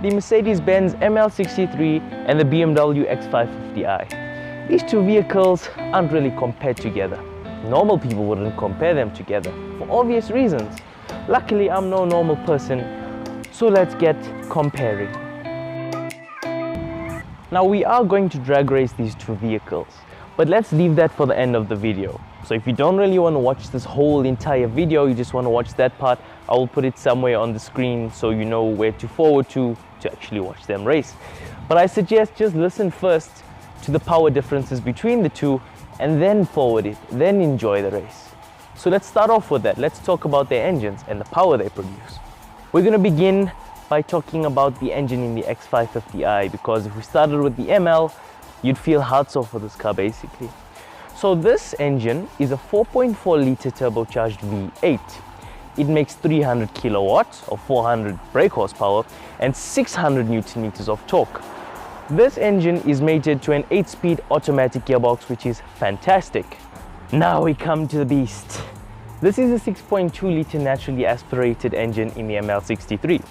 the Mercedes-Benz Ml63 and the Bmw X5 50i. These two vehicles aren't really compared together. Normal people wouldn't compare them together for obvious reasons. Luckily, I'm no normal person, so let's get comparing. Now we are going to drag race these two vehicles, but let's leave that for the end of the video. So if you don't really want to watch this whole entire video, you just want to watch that part, I will put it somewhere on the screen so you know where to forward to actually watch them race. But I suggest just listen first to the power differences between the two and then forward it, then enjoy the race. So let's start off with that. Let's talk about their engines and the power they produce. We're going to begin by talking about the engine in the X5 50i, because if we started with the ML, you'd feel hearts off for this car basically. So this engine is a 4.4 litre turbocharged V8. It makes 300 kilowatts or 400 brake horsepower and 600 Newton meters of torque. This engine is mated to an 8-speed automatic gearbox, which is fantastic. Now we come to the beast. This is a 6.2 litre naturally aspirated engine in the Ml63.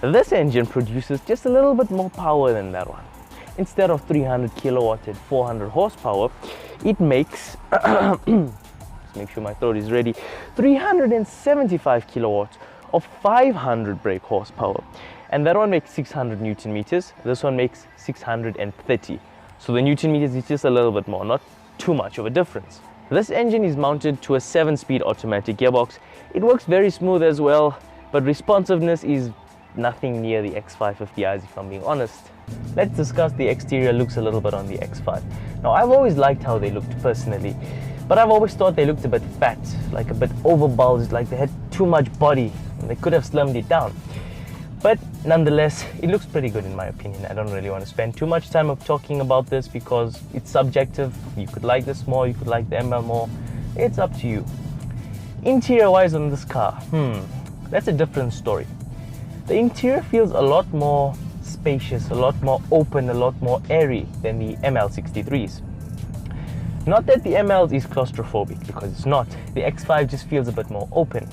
This engine produces just a little bit more power than that one. Instead of 300 kilowatt and 400 horsepower, it makes, let's make sure my throat is ready, 375 kilowatts or 500 brake horsepower. And that one makes 600 Newton meters, this one makes 630. So the Newton meters is just a little bit more, not too much of a difference. This engine is mounted to a 7-speed automatic gearbox. It works very smooth as well, but responsiveness is nothing near the X5 50i's if I'm being honest. Let's discuss the exterior looks a little bit on the X5. Now I've always liked how they looked personally, but I've always thought they looked a bit fat, like a bit overbulged, like they had too much body and they could have slimmed it down. But nonetheless, it looks pretty good in my opinion. I don't really want to spend too much time of talking about this because it's subjective. You could like this more, you could like the ML more. It's up to you. Interior wise on this car, that's a different story. The interior feels a lot more spacious, a lot more open, a lot more airy than the Ml63s. Not that the ML is claustrophobic, because it's not. The X5 just feels a bit more open.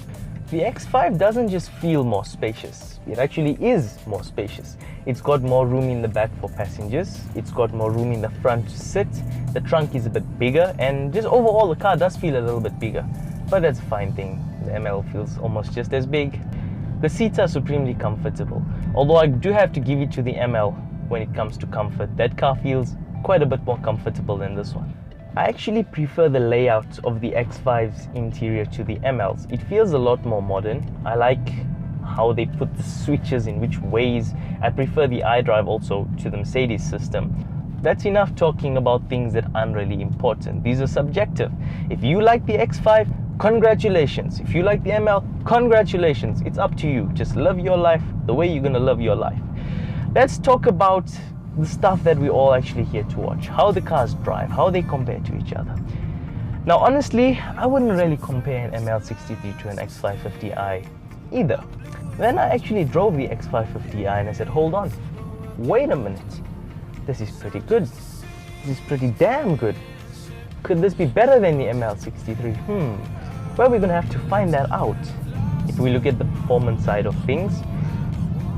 The X5 doesn't just feel more spacious, it actually is more spacious. It's got more room in the back for passengers, it's got more room in the front to sit, the trunk is a bit bigger, and just overall the car does feel a little bit bigger. But that's a fine thing, the ML feels almost just as big. The seats are supremely comfortable, although I do have to give it to the ML when it comes to comfort. That car feels quite a bit more comfortable than this one. I actually prefer the layout of the X5's interior to the ML's. It feels a lot more modern. I like how they put the switches in which ways. I prefer the iDrive also to the Mercedes system. That's enough talking about things that aren't really important. These are subjective. If you like the X5, congratulations. If you like the ML, congratulations. It's up to you. Just live your life the way you're gonna live your life. Let's talk about the stuff that we're all actually here to watch. How the cars drive, how they compare to each other. Now honestly, I wouldn't really compare an Ml63 to an X5 50i either. Then I actually drove the X5 50i and I said, hold on, wait a minute. This is pretty good. This is pretty damn good. Could this be better than the Ml63? Well, we're gonna have to find that out. If we look at the performance side of things,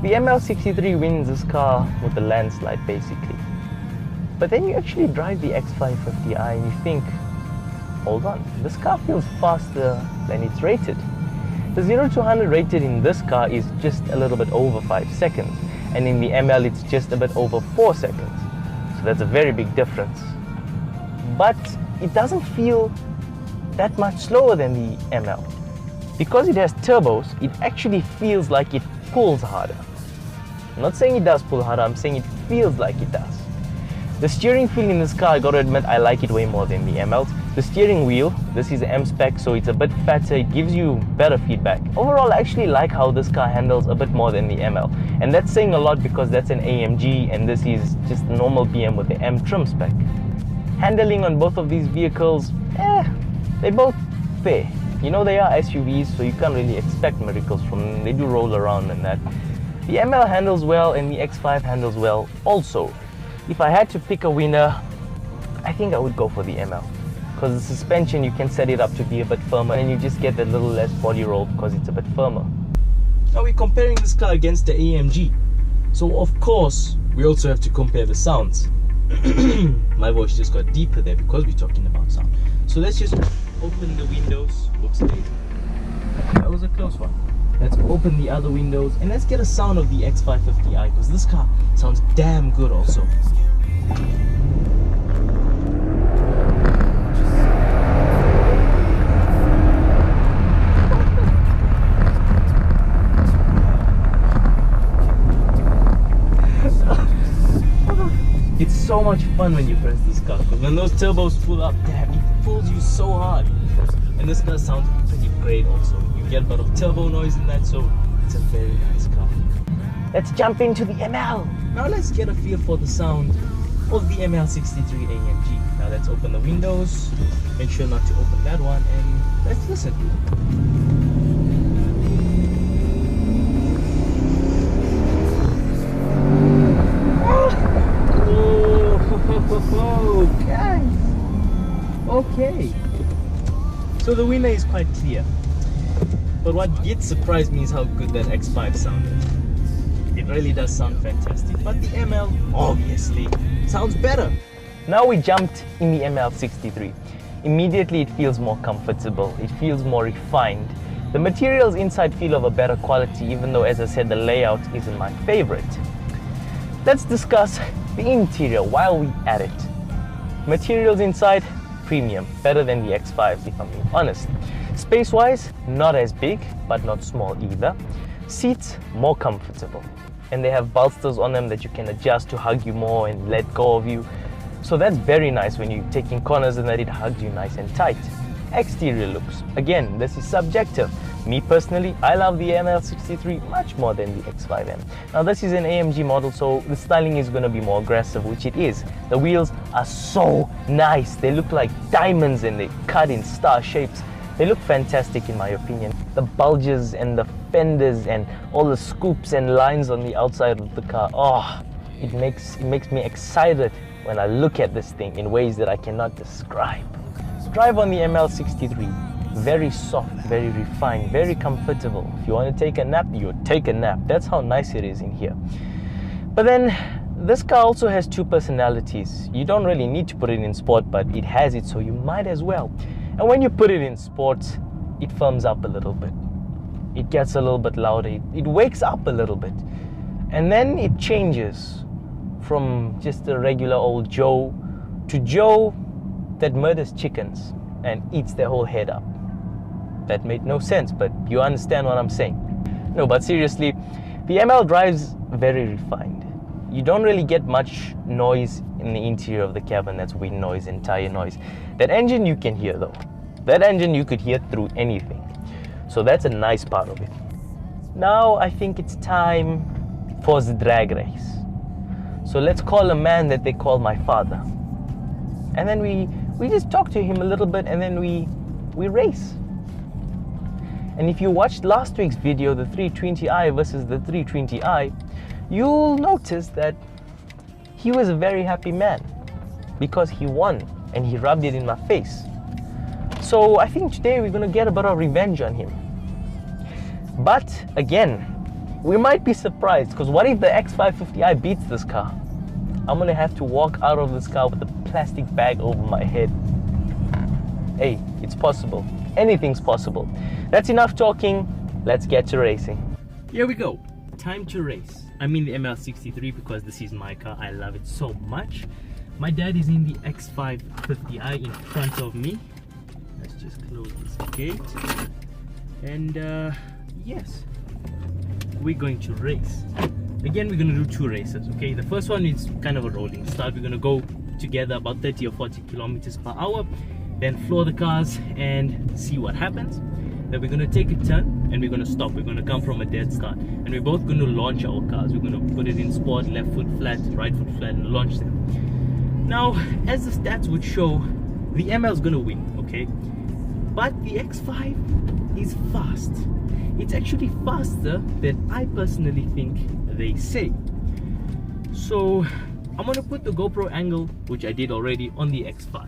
the Ml63 wins this car with a landslide basically. But then you actually drive the X5 50i and you think, hold on, this car feels faster than it's rated. The 0 to 100 rated in this car is just a little bit over 5 seconds, and in the ML it's just a bit over 4 seconds. So that's a very big difference. But it doesn't feel that much slower than the ML. Because it has turbos, it actually feels like it pulls harder. I'm not saying it does pull harder, I'm saying it feels like it does. The steering feel in this car, I gotta admit, I like it way more than the MLs. The steering wheel, this is an M spec, so it's a bit fatter, it gives you better feedback. Overall, I actually like how this car handles a bit more than the ML. And that's saying a lot because that's an AMG and this is just a normal BM with the M trim spec. Handling on both of these vehicles, they're both fair. You know, they are SUVs, so you can't really expect miracles from them. They do roll around and that. The ML handles well and the X5 handles well also. If I had to pick a winner, I think I would go for the ML. Because the suspension, you can set it up to be a bit firmer and you just get a little less body roll because it's a bit firmer. Now we're comparing this car against the AMG. So of course, we also have to compare the sounds. My voice just got deeper there because we're talking about sound. So let's just open the windows. Oops, that was a close one. Let's open the other windows and let's get a sound of the X550i, because this car sounds damn good also. It's so much fun when you press this car, because when those turbos pull up, damn, it pulls you so hard. And this car sounds pretty great also. You get a bit of turbo noise in that, so it's a very nice car. Let's jump into the ML. Now let's get a feel for the sound of the Ml63 Amg. Now let's open the windows, make sure not to open that one, and let's listen. Okay, so the winner is quite clear, but what did surprise me is how good that X5 sounded. It really does sound fantastic, but the ML obviously sounds better. Now we jumped in the Ml63. Immediately it feels more comfortable, it feels more refined. The materials inside feel of a better quality, even though, as I said, the layout isn't my favorite. Let's discuss the interior while we're at it. Materials inside, premium, better than the X5s if I'm being honest. Space-wise, not as big, but not small either. Seats, more comfortable. And they have bolsters on them that you can adjust to hug you more and let go of you. So that's very nice when you're taking corners and that it hugs you nice and tight. Exterior looks, again, this is subjective. Me personally, I love the Ml63 much more than the X5M. Now this is an AMG model, so the styling is going to be more aggressive, which it is. The wheels are so nice. They look like diamonds and they cut in star shapes. They look fantastic in my opinion. The bulges and the fenders and all the scoops and lines on the outside of the car, oh, it makes me excited when I look at this thing in ways that I cannot describe. Drive on the Ml63. Very soft, very refined, very comfortable. If you want to take a nap, you take a nap. That's how nice it is in here. But then this car also has two personalities. You don't really need to put it in sport, but it has it, so you might as well. And when you put it in sport, it firms up a little bit. It gets a little bit louder. It wakes up a little bit. And then it changes from just a regular old Joe to Joe that murders chickens and eats their whole head up. That made no sense, but you understand what I'm saying. No, but seriously, the ML drives very refined. You don't really get much noise in the interior of the cabin. That's wind noise and tire noise. That engine you can hear though. That engine you could hear through anything. So that's a nice part of it. Now I think it's time for the drag race. So let's call a man that they call my father. And then we just talk to him a little bit, and then we race. And if you watched last week's video, the 320i versus the 320i, you'll notice that he was a very happy man because he won and he rubbed it in my face. So I think today we're going to get a bit of revenge on him. But again, we might be surprised, because what if the X550i beats this car? I'm going to have to walk out of this car with a plastic bag over my head. Hey, it's possible. Anything's possible. That's enough talking. Let's get to racing. Here we go. Time to race. I'm in the Ml63 because this is my car. I love it so much. My dad is in the X550i in front of me. Let's just close this gate. And yes, we're going to race. Again, we're going to do two races, okay? The first one is kind of a rolling start. We're going to go together about 30 or 40 kilometers per hour. Then floor the cars and see what happens. Then we're going to take a turn and we're going to stop. We're going to come from a dead start, and we're both going to launch our cars. We're going to put it in sport, left foot flat, right foot flat, and launch them. Now, as the stats would show, the ML is going to win, okay? But the X5 is fast. It's actually faster than I personally think they say. So I'm going to put the GoPro angle, which I did already, on the X5.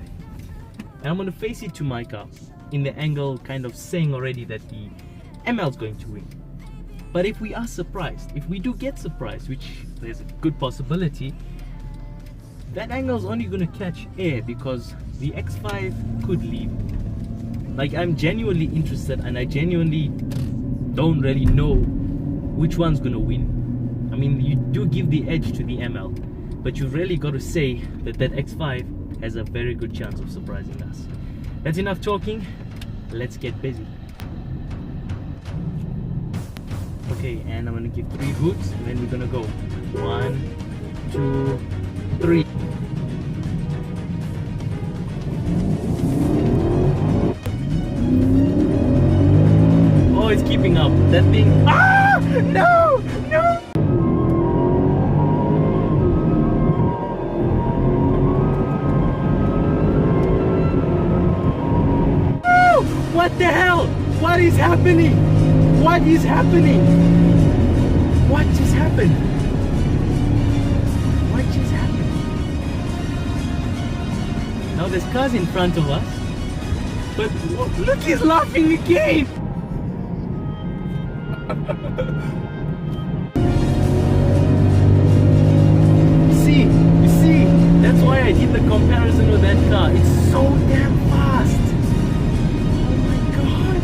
And I'm going to face it to my car in the angle kind of saying already that the ML is going to win. But if we are surprised, if we do get surprised, which there's a good possibility, that angle is only going to catch air because the X5 could leave. Like, I'm genuinely interested, and I genuinely don't really know which one's going to win. I mean, you do give the edge to the ML, but you've really got to say that that X5 has a very good chance of surprising us. That's enough talking. Let's get busy. Okay, and I'm gonna give 3 hoots, and then we're gonna go 1, 2, 3. Oh, it's keeping up. That thing. Ah! No! No! Oh! What the hell? What is happening? What is happening? What just happened? What just happened? Now there's cars in front of us, but look, he's laughing again. You see, that's why I did the comparison with that car. It's so damn fast. Oh my god.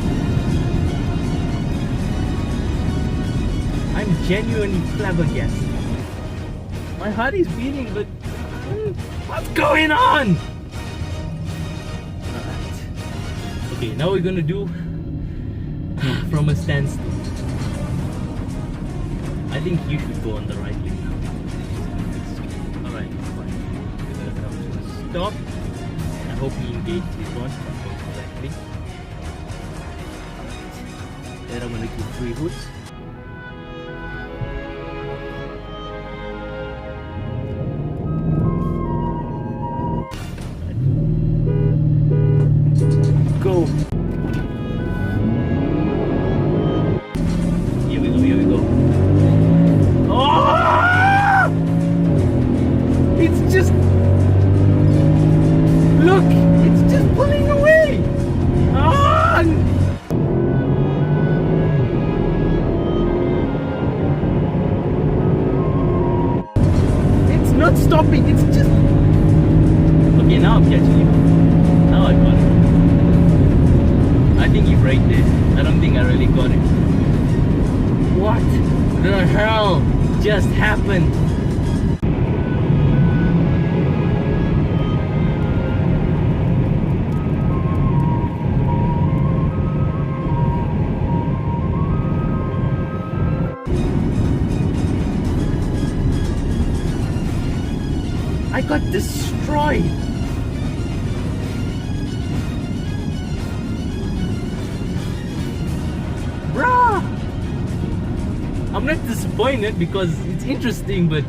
I'm genuinely flabbergasted. My heart is beating, but what's going on? Alright. Okay, now we're gonna do from a standstill. I think you should go on the right lane now. Alright, fine. We're gonna come to a stop. I hope he engaged this one correctly. Alright. Then I'm gonna give 3 hoots. Go. Here we go. Oh! It's just, look, it's just pulling away. Ah! It's not stopping, it's just, okay, now I'm catching you. Now I got it. I think you braked it. I don't think I really got it. What the hell just happened? I got destroyed. Bruh! I'm not disappointed because it's interesting, but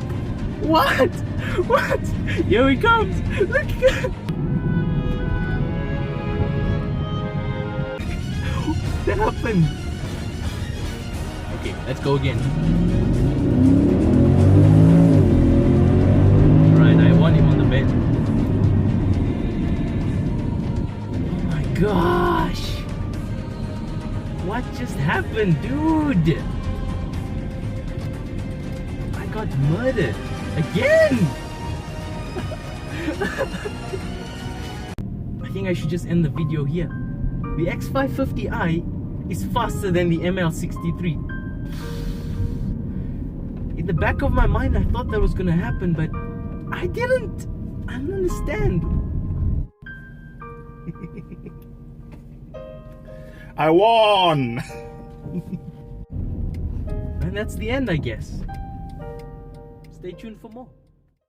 what? What? Here he comes! Look! What happened? Okay, let's go again. Right, I want him on the bed. Oh my gosh! What just happened, dude? I got murdered again. I think I should just end the video here. The X550i is faster than the Ml63. In the back of my mind, I thought that was gonna happen, but I didn't. I don't understand. I won! And that's the end, I guess. Stay tuned for more.